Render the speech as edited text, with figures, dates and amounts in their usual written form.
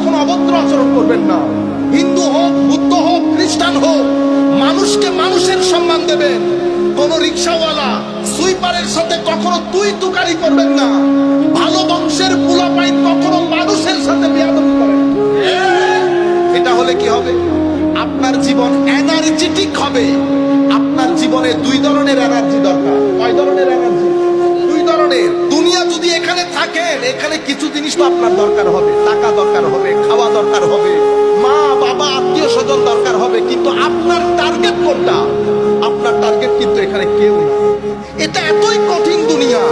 কখনো অভদ্র আচরণ করবেন না। হিন্দু হোক, বুদ্ধ হোক, খ্রিস্টান হোক, মানুষকে মানুষের সম্মান দেবেন। কোন রিক্সাওয়ালা সুইপারের সাথে কখনো তুই তুকারি করবেন না। ভালো বংশের পোলাপাইন কখনো মানুষের সাথে বেয়াদবি করেন না। এটা হলে কি হবে? আপনার জীবন এনার্জেটিক হবে। আপনার জীবনে দুই ধরনের এনার্জি দরকার। কয় ধরনের এনার্জি? দুই ধরনের। দুনিয়া যদি এখানে থাকেন, এখানে কিছু জিনিস তো আপনার দরকার হবে। টাকা দরকার হবে, খাওয়া দরকার হবে, মা বাবা আত্মীয় স্বজন দরকার হবে, কিন্তু আপনার টার্গেট কোনটা? আপনার টার্গেট কিন্তু এখানে কেউ না। এটা এতই কঠিন দুনিয়া।